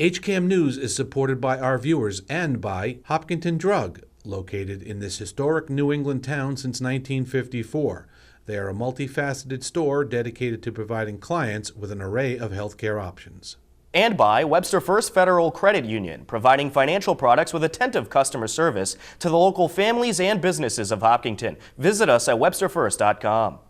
HCAM News is supported by our viewers and by Hopkinton Drug, located in this historic New England town since 1954. They are a multifaceted store dedicated to providing clients with an array of healthcare options. And by Webster First Federal Credit Union, providing financial products with attentive customer service to the local families and businesses of Hopkinton. Visit us at websterfirst.com.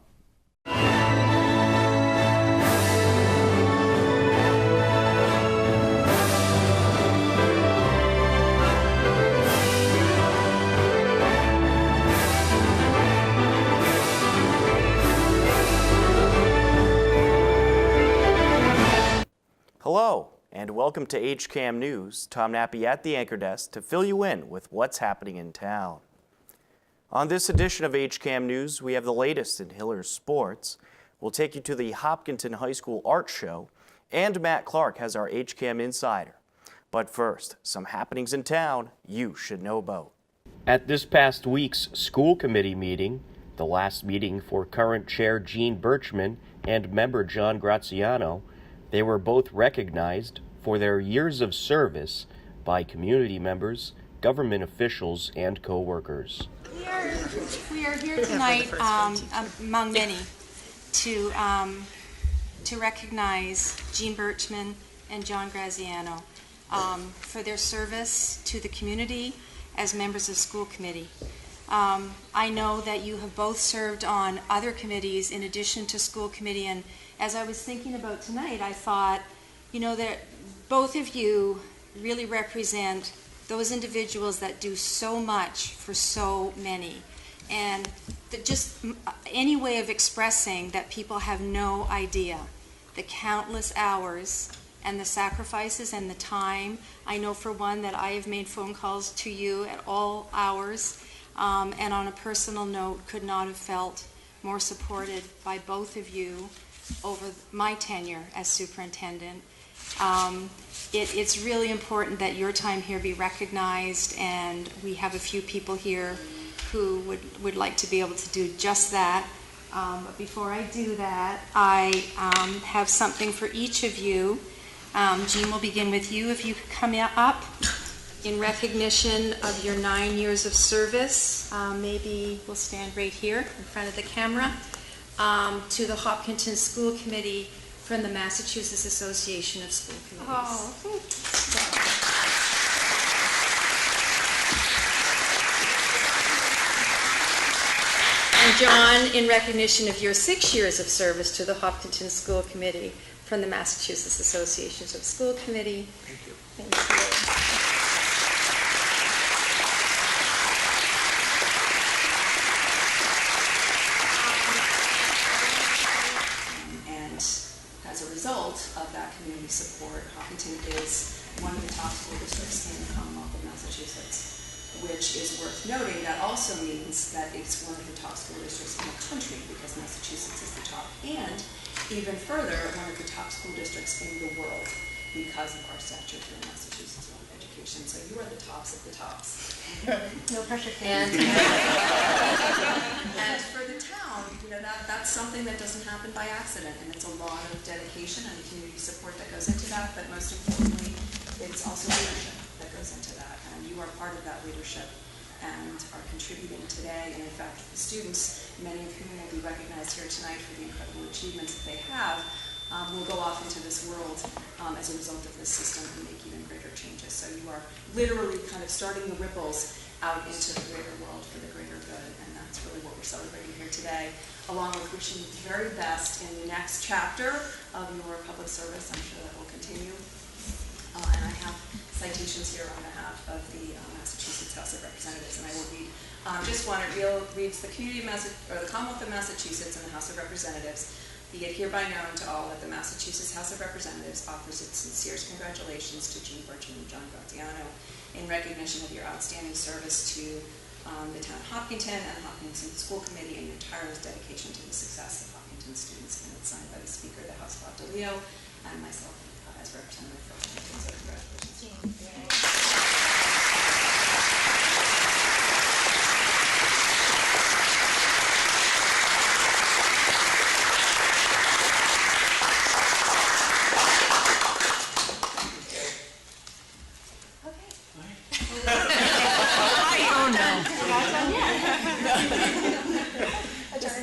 Hello, and welcome to HCAM News. Tom Nappy at the anchor desk to fill you in with what's happening in town. On this edition of HCAM News, we have the latest in Hillers sports. We'll take you to the Hopkinton High School Art Show, and Matt Clark has our HCAM Insider. But first, some happenings in town you should know about. At this past week's school committee meeting, the last meeting for current chair Gene Birchman and member John Graziano, they were both recognized for their years of service by community members, government officials, and co-workers. We are here tonight, among many, to recognize Gene Birchman and John Graziano for their service to the community as members of school committee. I know that you have both served on other committees in addition to school committee, and as I was thinking about tonight, I thought, you know, that both of you really represent those individuals that do so much for so many. And that just any way of expressing that people have no idea the countless hours and the sacrifices and the time. I know for one that I have made phone calls to you at all hours, and on a personal note could not have felt more supported by both of you over my tenure as superintendent. It's really important that your time here be recognized, and we have a few people here who would like to be able to do just that. But before I do that, I have something for each of you. Jean, will begin with you. If you could come up in recognition of your 9 years of service. Maybe we'll stand right here in front of the camera. To the Hopkinton School Committee from the Massachusetts Association of School Committees. Oh, And John, in recognition of your 6 years of service to the Hopkinton School Committee from the Massachusetts Associations of School Committee. Thank you. Thank you. Of that community support, Hopkinton is one of the top school districts in the Commonwealth of Massachusetts, which is worth noting. That also means that it's one of the top school districts in the country because Massachusetts is the top, and even further, one of the top school districts in the world because of our stature here in Massachusetts on education. So you are the tops of the tops. No pressure. And for the town, you know, that's something that doesn't happen by accident, and it's a lot of dedication and community support that goes into that, but most importantly, it's also leadership that goes into that, and you are part of that leadership and are contributing today, and in fact, the students, many of whom will be recognized here tonight for the incredible achievements that they have, will go off into this world as a result of this system and make even greater changes. So you are literally kind of starting the ripples out into the greater world for the greater good, and that's really what we're celebrating here today, along with wishing you the very best in the next chapter of your public service. I'm sure that will continue. And I have citations here on behalf of the Massachusetts House of Representatives, and I will read just one. It reads, the Commonwealth of Massachusetts and the House of Representatives, be it hereby known to all that the Massachusetts House of Representatives offers its sincerest congratulations to Gene Birchman and John Graziano in recognition of your outstanding service to the town of Hopkinton and the Hopkinton School Committee and your tireless dedication to the success of Hopkinton students. And it's signed by the Speaker of the House, Bob DeLeo, and myself as representative for Hopkinton. So congratulations.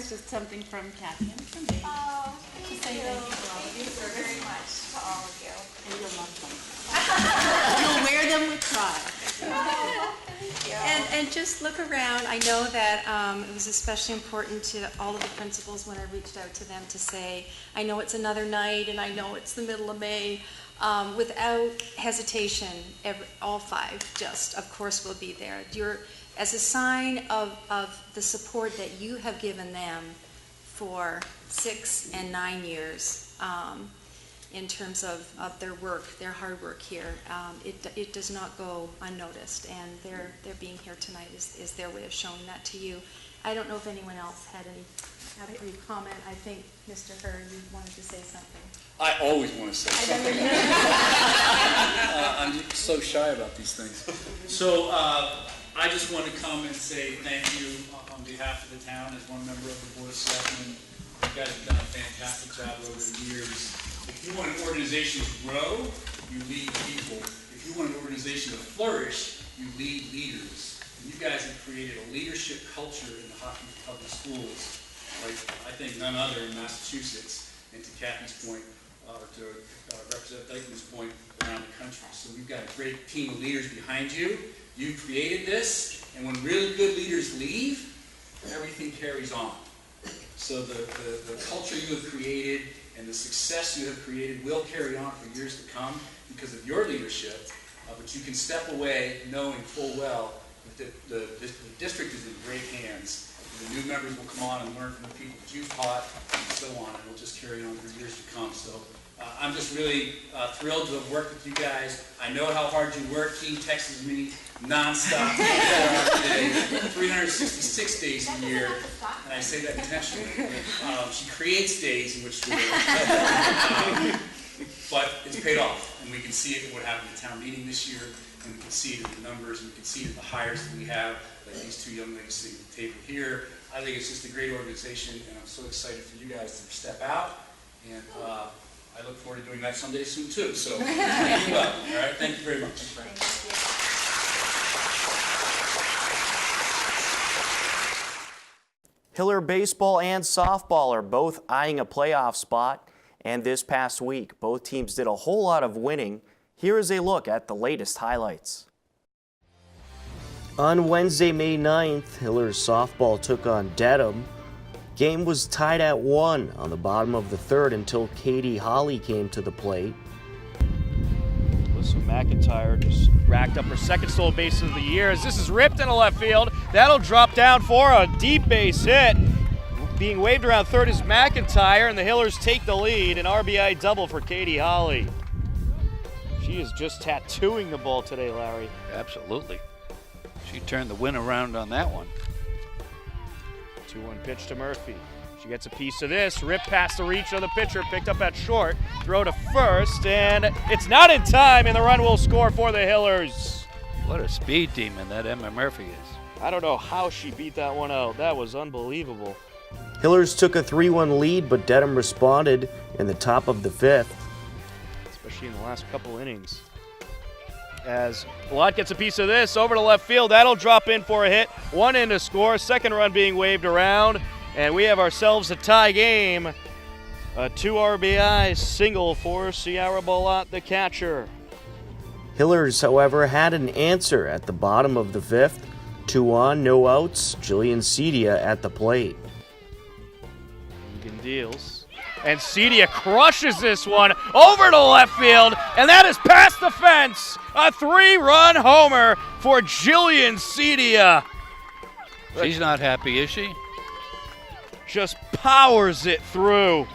Here's just something from Kathy and from me. Oh, To say thank you for all of your thank you service. very much to all of you. And you'll love them. You'll wear them with pride. Thank you. And just look around. I know that it was especially important to all of the principals when I reached out to them to say, I know it's another night and I know it's the middle of May. Without hesitation, all five just, of course, will be there. As a sign of the support that you have given them for 6 and 9 years in terms of their work, their hard work here. It does not go unnoticed, and their being here tonight is their way of showing that to you. I don't know if anyone else had any comment. I think, Mr. Herr, you wanted to say something. I always want to say something. I'm so shy about these things. So I just want to come and say thank you on behalf of the town as one member of the Board of Selectmen. You guys have done a fantastic job over the years. If you want an organization to grow, you lead people. If you want an organization to flourish, you lead leaders. And you guys have created a leadership culture in the Hopkins Public Schools, like I think none other in Massachusetts. And to Kathy's point, to Representative Dykeman's point, around the country. So we've got a great team of leaders behind you. You created this, and when really good leaders leave, everything carries on. So the culture you have created and the success you have created will carry on for years to come because of your leadership, but you can step away knowing full well that the district is in great hands. The new members will come on and learn from the people that you've taught, and so on, and we'll just carry on for years to come. So I'm just really thrilled to have worked with you guys. I know how hard you work. Team texts me nonstop, 366 days a year, and I say that intentionally. She creates days in which to work, but it's paid off, and we can see it in what happened at town meeting this year, and we can see it in the numbers, and we can see it in the hires that we have. Like these two young ladies sitting at the table here. I think it's just a great organization, and I'm so excited for you guys to step out, and I look forward to doing that someday soon too. So thank you well. All right, thank you very much. Hiller baseball and softball are both eyeing a playoff spot, and this past week, both teams did a whole lot of winning. Here is a look at the latest highlights. On Wednesday, May 9th, Hiller's softball took on Dedham. Game was tied at 1 on the bottom of the third until Katie Holly came to the plate. Alyssa McIntyre just racked up her second stolen base of the year as this is ripped into left field. That'll drop down for a deep base hit. Being waved around third is McIntyre, and the Hillers take the lead. An RBI double for Katie Holly. She is just tattooing the ball today, Larry. Absolutely. She turned the win around on that one. 2-1 pitch to Murphy. She gets a piece of this, ripped past the reach of the pitcher, picked up at short, throw to first, and it's not in time, and the run will score for the Hillers. What a speed demon that Emma Murphy is. I don't know how she beat that one out. That was unbelievable. Hillers took a 3-1 lead, but Dedham responded in the top of the fifth. Especially in the last couple innings. As Blatt gets a piece of this over to left field, that'll drop in for a hit. 1 in to score, second run being waved around, and we have ourselves a tie game. A 2 RBI single for Ciara Blatt, the catcher. Hillers, however, had an answer at the bottom of the fifth. 2 on, no outs. Jillian Cedia at the plate. Egan deals. And Cedia crushes this one over to left field, and that is past the fence. A 3-run homer for Jillian Cedia. She's not happy, is she? Just powers it through.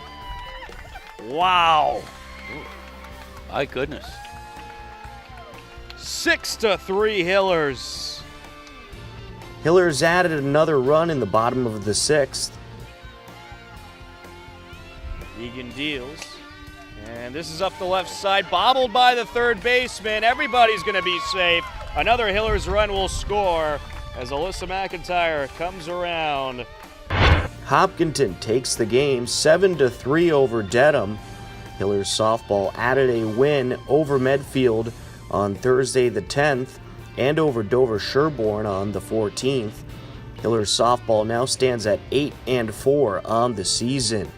Wow. My goodness. 6-3 Hillers. Hillers added another run in the bottom of the sixth. Egan deals. And this is up the left side, bobbled by the third baseman. Everybody's going to be safe. Another Hillers run will score as Alyssa McIntyre comes around. Hopkinton takes the game 7-3 over Dedham. Hillers softball added a win over Medfield on Thursday the 10th and over Dover Sherborne on the 14th. Hillers softball now stands at 8-4 on the season.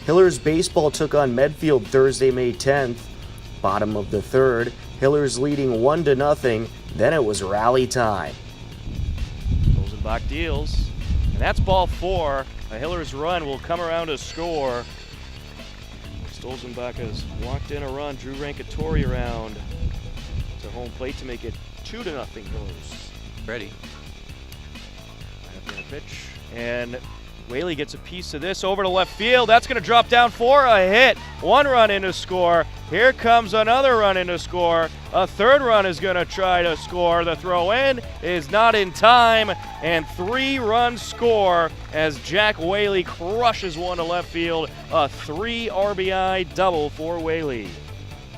Hillers baseball took on Medfield Thursday, May 10th. Bottom of the third, Hillers leading 1-0, then it was rally time. Stolzenbach deals, and that's ball 4. A Hillers run will come around to score. Stolzenbach has walked in a run, Drew Rankatori around to home plate to make it 2-0 Hillers. Ready. Right up in a pitch, and Whaley gets a piece of this over to left field. That's going to drop down for a hit. 1 run in to score. Here comes another run in to score. A third run is going to try to score. The throw in is not in time, and 3-run score as Jack Whaley crushes one to left field. A 3 RBI double for Whaley.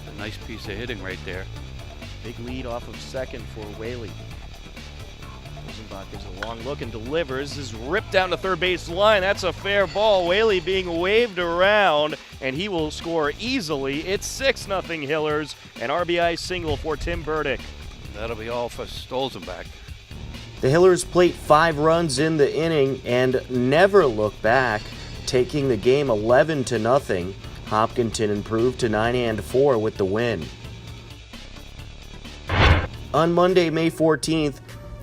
A nice piece of hitting right there. Big lead off of second for Whaley. Stolzenbach gives a long look and delivers. Is ripped down the third base line. That's a fair ball. Whaley being waved around, and he will score easily. It's 6-0 Hillers. An RBI single for Tim Burdick. That'll be all for Stolzenbach. The Hillers plate 5 runs in the inning and never look back, taking the game 11-0. Hopkinton improved to 9-4 with the win. On Monday, May 14th,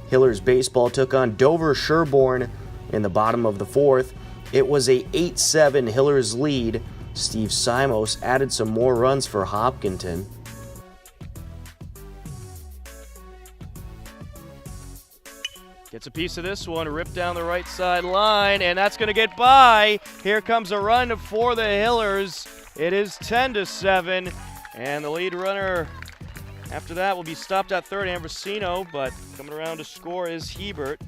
Hillers baseball took on Dover Sherborne in the bottom of the fourth. It was a 8-7 Hillers lead. Steve Simos added some more runs for Hopkinton. Gets a piece of this one, ripped down the right side line, and that's going to get by. Here comes a run for the Hillers. It is 10-7, and the lead runner after that will be stopped at third, Ambrosino, but coming around to score is Hebert.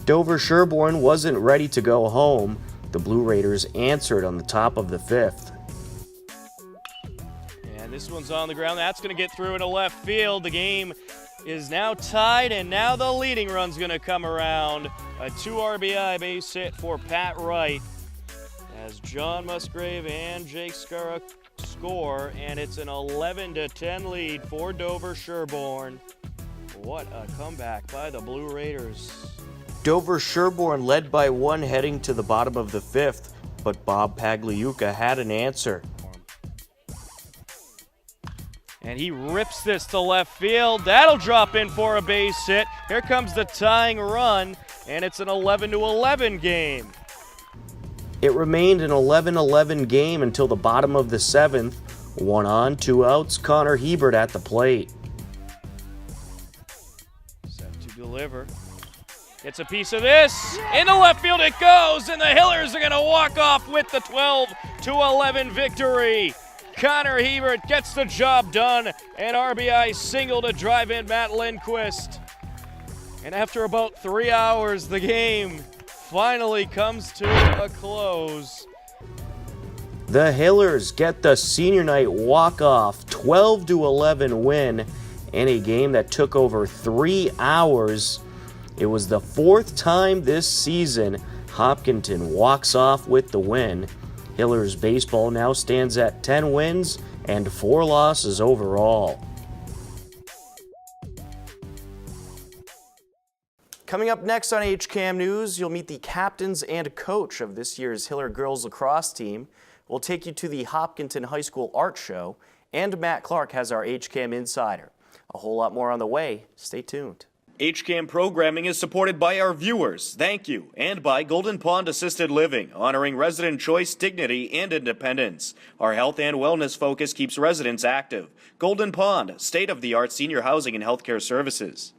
Dover Sherborne wasn't ready to go home. The Blue Raiders answered on the top of the fifth. And this one's on the ground. That's going to get through into left field. The game is now tied, and now the leading run's going to come around. A 2 RBI base hit for Pat Wright as John Musgrave and Jake Skura score, and it's an 11-10 lead for Dover Sherborne. What a comeback by the Blue Raiders. Dover Sherborne led by 1 heading to the bottom of the fifth, but Bob Pagliuca had an answer. And he rips this to left field. That'll drop in for a base hit. Here comes the tying run, and it's an 11-11 game. It remained an 11-11 game until the bottom of the seventh. 1 on, 2 outs, Connor Hebert at the plate. Set to deliver. Gets a piece of this. Into left field it goes, and the Hillers are going to walk off with the 12-11 victory. Connor Hebert gets the job done. An RBI single to drive in Matt Lindquist. And after about 3 hours, the game finally comes to a close. The Hillers get the senior night walk-off 12-11 win in a game that took over 3 hours. It was the 4th time this season Hopkinton walks off with the win. Hillers baseball now stands at 10 wins and 4 losses overall. Coming up next on HCAM News, you'll meet the captains and coach of this year's Hiller girls lacrosse team. We'll take you to the Hopkinton High School Art Show, and Matt Clark has our HCAM Insider. A whole lot more on the way. Stay tuned. HCAM programming is supported by our viewers, thank you, and by Golden Pond Assisted Living, honoring resident choice, dignity, and independence. Our health and wellness focus keeps residents active. Golden Pond, state-of-the-art senior housing and healthcare services.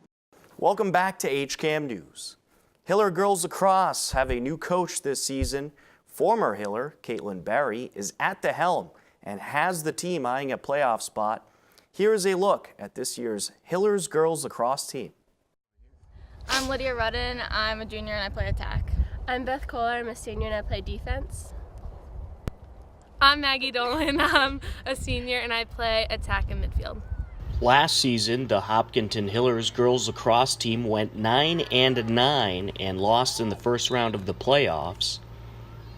Welcome back to HCAM News. Hiller girls lacrosse have a new coach this season. Former Hiller, Caitlin Barry, is at the helm and has the team eyeing a playoff spot. Here is a look at this year's Hillers girls lacrosse team. I'm Lydia Rudden. I'm a junior and I play attack. I'm Beth Kohler. I'm a senior and I play defense. I'm Maggie Dolan. I'm a senior and I play attack and midfield. Last season, the Hopkinton Hillers girls lacrosse team went 9-9 and lost in the first round of the playoffs.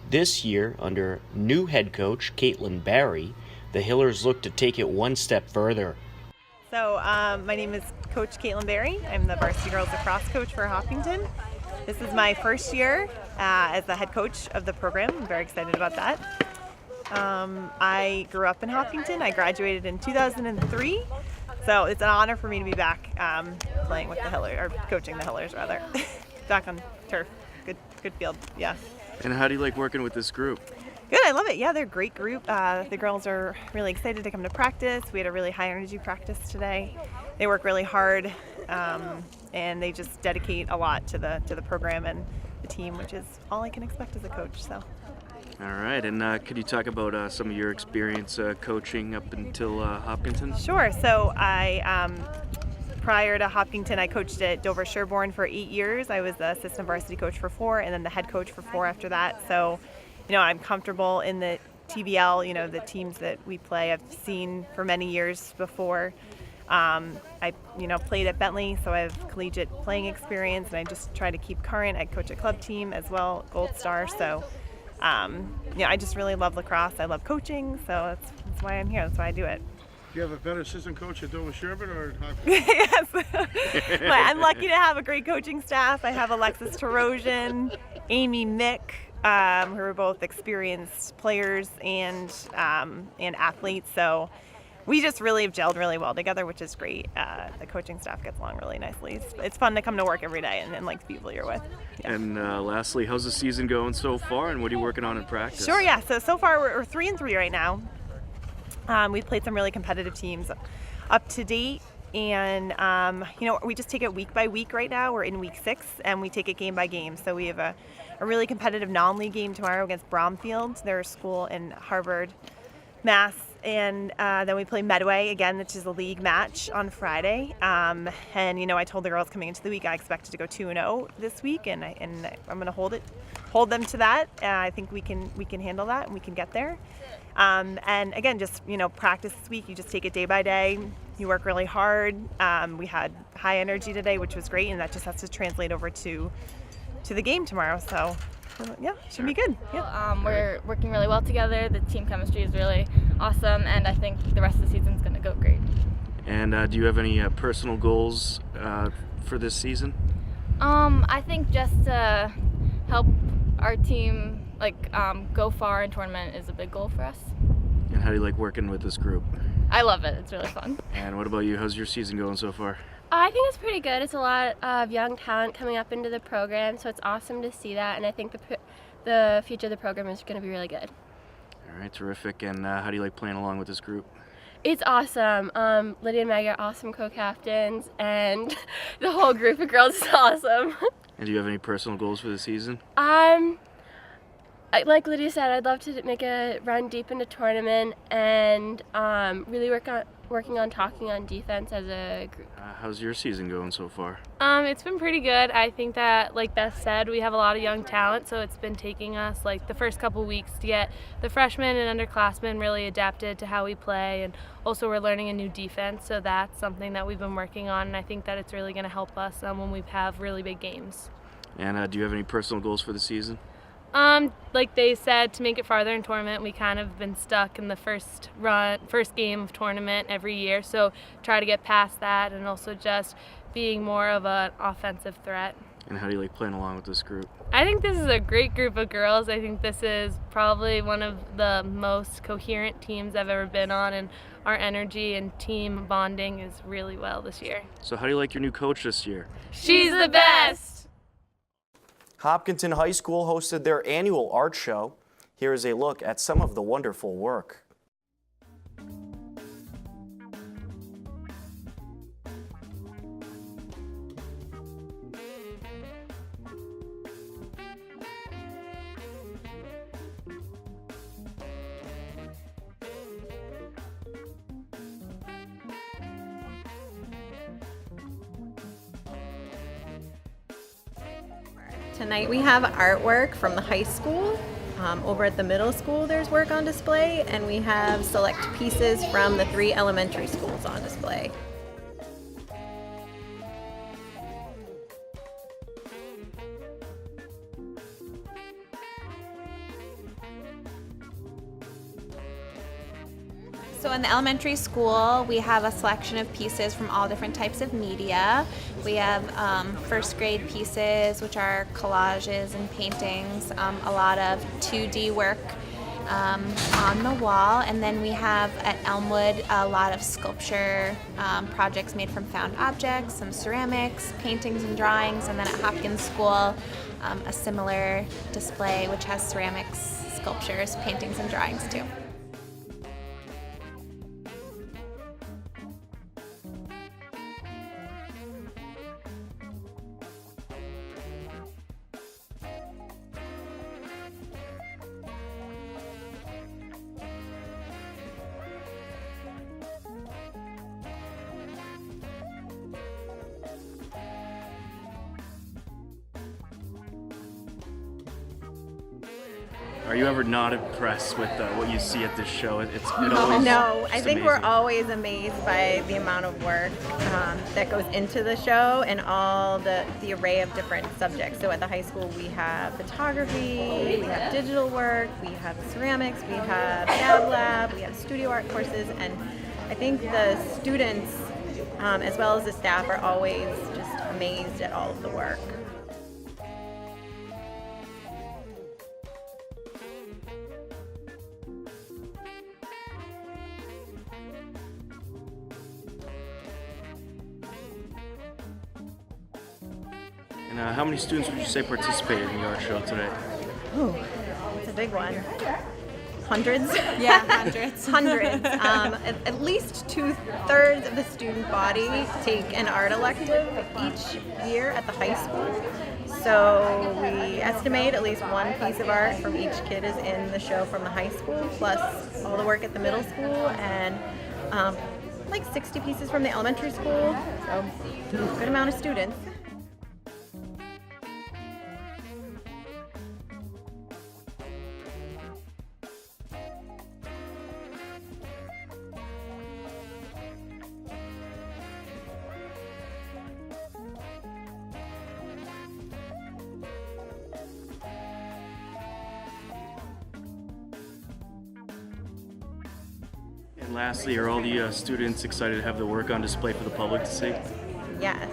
This year, under new head coach Caitlin Barry, the Hillers look to take it one step further. So my name is Coach Caitlin Berry. I'm the varsity girls lacrosse coach for Hopkinton. This is my first year as the head coach of the program. I'm very excited about that. I grew up in Hopkinton. I graduated in 2003. So it's an honor for me to be back playing with the Hillers, or coaching the Hillers rather. Back on turf. Good field, yeah. And how do you like working with this group? Good, I love it. Yeah, they're a great group. The girls are really excited to come to practice. We had a really high energy practice today. They work really hard, and they just dedicate a lot to the program and the team, which is all I can expect as a coach. So. All right, and could you talk about some of your experience coaching up until Hopkinton? Sure. So prior to Hopkinton, I coached at Dover Sherborne for 8 years. I was the assistant varsity coach for 4, and then the head coach for 4 after that. So, I'm comfortable in the TVL, the teams that we play. I've seen for many years before. I played at Bentley, so I have collegiate playing experience, and I just try to keep current. I coach a club team as well, Gold Star. So, I just really love lacrosse. I love coaching, so that's why I'm here. That's why I do it. Do you have a better assistant coach at Dover Sherborne or Hopkins? Yes. But I'm lucky to have a great coaching staff. I have Alexis Tarosian, Amy Mick, who are both experienced players and athletes. So we just really have gelled really well together, which is great. The coaching staff gets along really nicely. It's fun to come to work every day and like the people you're with. Yeah. And lastly, how's the season going so far, and what are you working on in practice? Sure, yeah. So far we're 3-3 right now. We've played some really competitive teams up to date, and we just take it week by week right now. We're in week 6, and we take it game by game. So we have a really competitive non-league game tomorrow against Bromfield. They're a school in Harvard, Mass. And then we play Medway again, which is a league match on Friday. And I told the girls coming into the week I expected to go 2-0 this week, and I'm going to hold them to that. I think we can handle that, and we can get there. And again, just practice this week. You just take it day by day. You work really hard. We had high energy today, which was great, and that just has to translate over to the game tomorrow. So. Yeah, should be good. Yeah. We're working really well together. The team chemistry is really awesome, and I think the rest of the season is going to go great. And do you have any personal goals for this season? I think just to help our team go far in tournament is a big goal for us. And how do you like working with this group? I love it. It's really fun. And what about you? How's your season going so far? I think it's pretty good. It's a lot of young talent coming up into the program, so it's awesome to see that, and I think the future of the program is going to be really good. All right, terrific. And how do you like playing along with this group? It's awesome. Lydia and Maggie are awesome co-captains, and the whole group of girls is awesome. And do you have any personal goals for the season? Like Lydia said, I'd love to make a run deep into tournament and really working on talking on defense as a group. How's your season going so far? It's been pretty good. I think that, like Beth said, we have a lot of young talent, so it's been taking us the first couple weeks to get the freshmen and underclassmen really adapted to how we play, and also we're learning a new defense, so that's something that we've been working on, and I think that it's really going to help us when we have really big games. And do you have any personal goals for the season? Like they said, to make it farther in tournament, we kind of been stuck in the first game of tournament every year, so try to get past that, and also just being more of an offensive threat. And how do you like playing along with this group? I think this is a great group of girls. I think this is probably one of the most coherent teams I've ever been on, and our energy and team bonding is really well this year. So how do you like your new coach this year? She's the best! Hopkinton High School hosted their annual art show. Here is a look at some of the wonderful work. Tonight we have artwork from the high school. Over at the middle school there's work on display, and we have select pieces from the 3 elementary schools on display. So in the elementary school, we have a selection of pieces from all different types of media. We have first grade pieces, which are collages and paintings, a lot of 2D work on the wall, and then we have at Elmwood a lot of sculpture projects made from found objects, some ceramics, paintings and drawings, and then at Hopkins School a similar display which has ceramics, sculptures, paintings, and drawings too. Are you ever not impressed with what you see at this show? It always No, I think we're amazing. always amazed by the amount of work that goes into the show and all the array of different subjects. So at the high school we have photography, we have digital work, we have ceramics, we have Fab Lab, we have studio art courses, and I think the students as well as the staff are always just amazed at all of the work. And how many students would you say participated in the art show today? Ooh, it's a big one. Hundreds? Yeah, hundreds. Hundreds. At least 2/3 of the student body take an art elective each year at the high school. So we estimate at least one piece of art from each kid is in the show from the high school, plus all the work at the middle school, and like 60 pieces from the elementary school. So good amount of students. And lastly, are all the students excited to have their work on display for the public to see? Yes.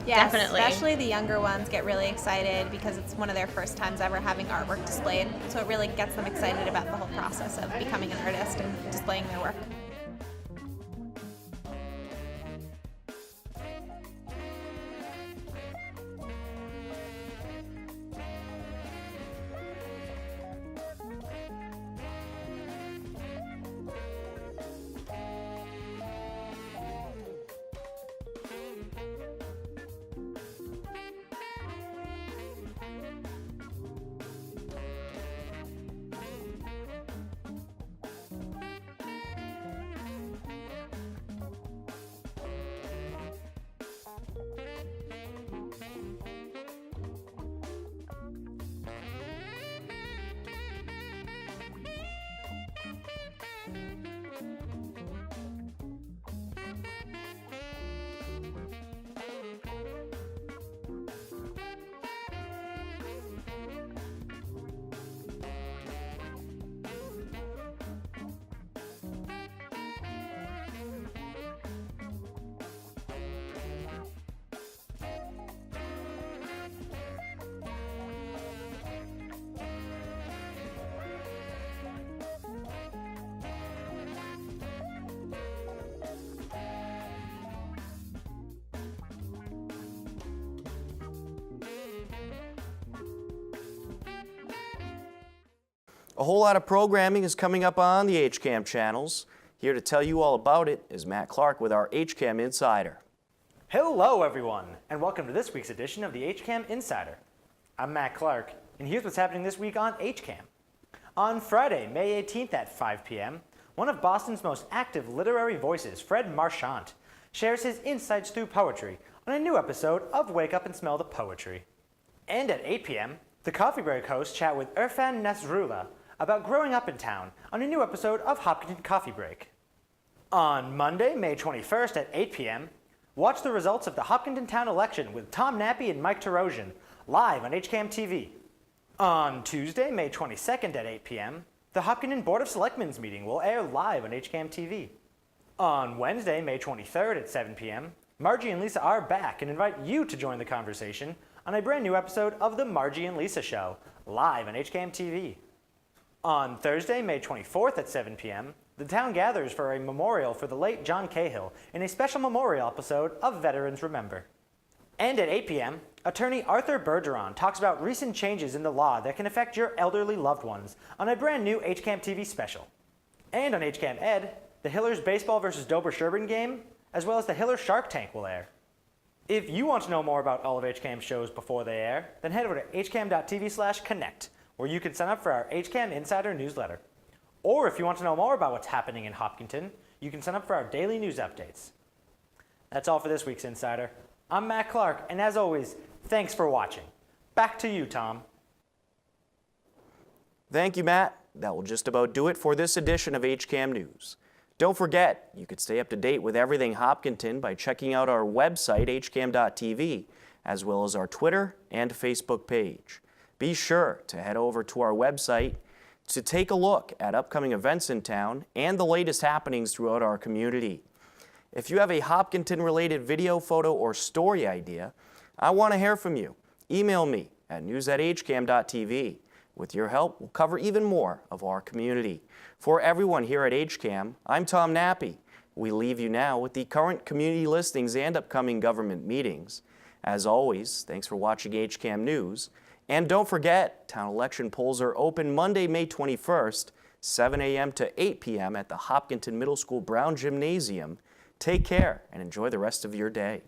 Yes, Definitely. especially the younger ones get really excited because it's one of their first times ever having artwork displayed. So it really gets them excited about the whole process of becoming an artist and displaying their work. A whole lot of programming is coming up on the HCAM channels. Here to tell you all about it is Matt Clark with our HCAM Insider. Hello everyone, and welcome to this week's edition of the HCAM Insider. I'm Matt Clark, and here's what's happening this week on HCAM. On Friday, May 18th at 5 p.m., one of Boston's most active literary voices, Fred Marchant, shares his insights through poetry on a new episode of Wake Up and Smell the Poetry. And at 8 p.m., the Coffee Break hosts chat with Irfan Nasrullah about growing up in town on a new episode of Hopkinton Coffee Break. On Monday, May 21st at 8 p.m., watch the results of the Hopkinton Town election with Tom Nappy and Mike Terosian live on HCAM TV. On Tuesday, May 22nd at 8 p.m., the Hopkinton Board of Selectmen's meeting will air live on HCAM TV. On Wednesday, May 23rd at 7 p.m., Margie and Lisa are back and invite you to join the conversation on a brand new episode of The Margie and Lisa Show, live on HCAM TV. On Thursday, May 24th at 7 p.m., the town gathers for a memorial for the late John Cahill in a special memorial episode of Veterans Remember. And at 8 p.m., attorney Arthur Bergeron talks about recent changes in the law that can affect your elderly loved ones on a brand new HCAM TV special. And on HCAM Ed, the Hillers baseball versus Dober-Sherburne game, as well as the Hiller Shark Tank will air. If you want to know more about all of HCAM's shows before they air, then head over to hcam.tv/connect, where you can sign up for our HCAM Insider newsletter. Or if you want to know more about what's happening in Hopkinton, you can sign up for our daily news updates. That's all for this week's Insider. I'm Matt Clark, and as always, thanks for watching. Back to you, Tom. Thank you, Matt. That will just about do it for this edition of HCAM News. Don't forget, you can stay up to date with everything Hopkinton by checking out our website, hcam.tv, as well as our Twitter and Facebook page. Be sure to head over to our website to take a look at upcoming events in town and the latest happenings throughout our community. If you have a Hopkinton-related video, photo, or story idea, I want to hear from you. Email me at news@hcam.tv. With your help, we'll cover even more of our community. For everyone here at HCAM, I'm Tom Nappy. We leave you now with the current community listings and upcoming government meetings. As always, thanks for watching HCAM News. And don't forget, town election polls are open Monday, May 21st, 7 a.m. to 8 p.m. at the Hopkinton Middle School Brown Gymnasium. Take care and enjoy the rest of your day.